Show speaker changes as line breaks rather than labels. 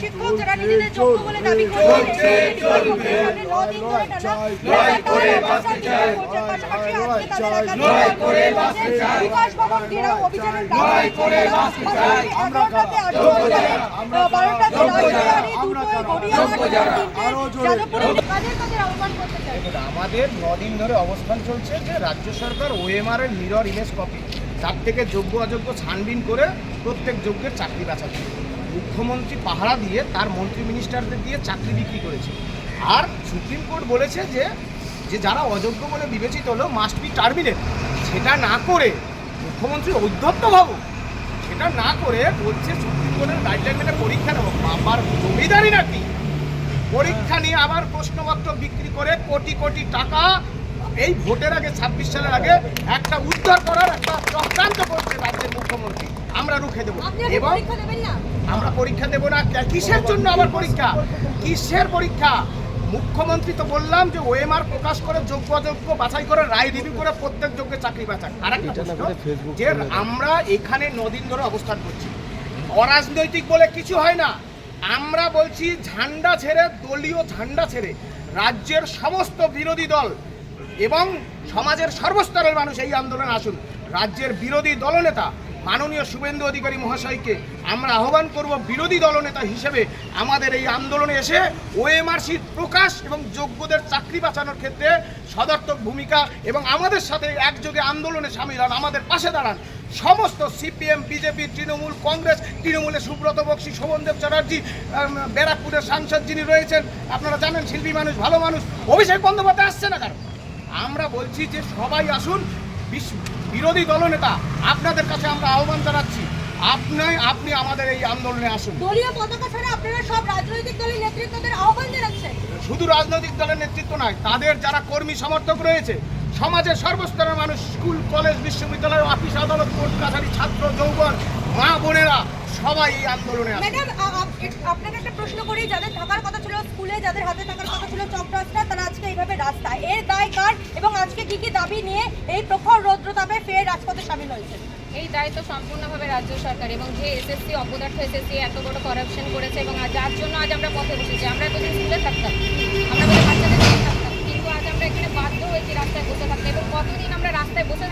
শিক্ষক যারা নিজেদের যোগ্য বলে দাবি করছে
আমাদের 9 দিন ধরে অবস্থান চলছে যে রাজ্য সরকার ওএমআর এর মিরর ইমেজ কপি তার থেকে যোগ্য অযোগ্য ছানবিন করে প্রত্যেক যোগ্যের চাকরি বাঁচাচ্ছে। মুখ্যমন্ত্রী পাহারা দিয়ে তার মন্ত্রী মিনিস্টারদের দিয়ে চাকরি বিক্রি করেছে। আর সুপ্রিম কোর্ট বলেছে যে যারা অযোগ্য বলে বিবেচিত হলো মাস্ট বি টার্মিনেট। সেটা না করে মুখ্যমন্ত্রী ঔদ্ধত্য ভাবুক, সেটা না করে বলছে সুপ্রিম কোর্টের গাইডলাইন মেনে পরীক্ষা নেব। আবার জমিদারি নাকি পরীক্ষা নিয়ে আবার প্রশ্নপত্র বিক্রি করে কোটি কোটি টাকা এই ভোটের আগে 26 সালের আগে একটা উদ্ধার করার একটা চক্রান্ত করছে রাজ্যের মুখ্যমন্ত্রী। আমরা রুখে দেবো এবং আমরা পরীক্ষা দেবো না। কিসের জন্য আবার পরীক্ষা? কিসের পরীক্ষা? মুখ্যমন্ত্রী তো বললাম যে ওএমআর প্রকাশ করে যোগ্য অযোগ্য বাছাই করে রায় রিভিউ করে প্রত্যেক যোগ্যের চাকরি বাঁচাক। আর একটা যে আমরা এখানে 9 দিন ধরে অবস্থান করছি, অরাজনৈতিক বলে কিছু হয় না। আমরা বলছি ঝান্ডা ছেড়ে, দলীয় ঝান্ডা ছেড়ে রাজ্যের সমস্ত বিরোধী দল এবং সমাজের সর্বস্তরের মানুষ এই আন্দোলনে আসুন। রাজ্যের বিরোধী দলনেতা মাননীয় শুভেন্দু অধিকারী মহাশয়কে আমরা আহ্বান করব বিরোধী দলনেতা হিসেবে আমাদের এই আন্দোলনে এসে ওএমআর শিট প্রকাশ এবং যোগ্যদের চাকরি বাঁচানোর ক্ষেত্রে সদর্থক ভূমিকা এবং আমাদের সাথে একযোগে আন্দোলনে সামিল হন, আমাদের পাশে দাঁড়ান। সমস্ত সিপিএম, বিজেপি, তৃণমূল, কংগ্রেস, তৃণমূলের সুব্রত বক্সী, শোভনদেব চ্যাটার্জি, ব্যারাকপুরের সাংসদ যিনি রয়েছেন আপনারা জানেন, শিল্পী মানুষ, ভালো মানুষ, অভিষেক বন্দ্যোপাধ্যায় আসছে না কারণ। আমরা বলছি যে সবাই আসুন। বিরোধী দলনেতা আপনাদের কাছে আমরা আহ্বান জানাচ্ছি, আপনি আমাদের এই আন্দোলনে আসুন।
দলীয় পতাকা ছাড়া আপনারা সব রাজনৈতিক দলের নেতৃত্বদের আহ্বান জানাচ্ছেন।
শুধু রাজনৈতিক দলের নেতৃত্ব নয়, তাদের যারা কর্মী সমর্থক রয়েছে, সমাজের সর্বস্তরের মানুষ, স্কুল, কলেজ, বিশ্ববিদ্যালয়, অফিস, আদালত, কোর্ট কাছারি, ছাত্র, যৌবন, মা বোনেরা সবাই এই আন্দোলনে আসে।
ম্যাডাম, আপনাকে একটা প্রশ্ন করি, যাদের থাকার কথা ছিল স্কুলে, যাদের হাতে থাকার কথা ছিল চক রাস্তা, তারা আজকে এইভাবে রাস্তায়, এর দায় কার এবং আজকে কি কি দাবি নিয়ে এই প্রখর রৌদ্রতাপে ফের রাজপথে সামিল হয়েছে?
এই দায়িত্ব সম্পূর্ণভাবে রাজ্য সরকার এবং যে এসএসসি অপদার্থ এসএসসি এত বড় করাপশন করেছে এবং যার জন্য আজ আমরা পথে বসেছি। আমরা এতদিন স্কুলে থাকতাম, আমরা বাচ্চাদের নিয়ে থাকতাম, কিন্তু আজ আমরা এখানে বাধ্য হয়েছি রাস্তায় বসে থাকতে। এবং কতদিন আমরা রাস্তায় বসে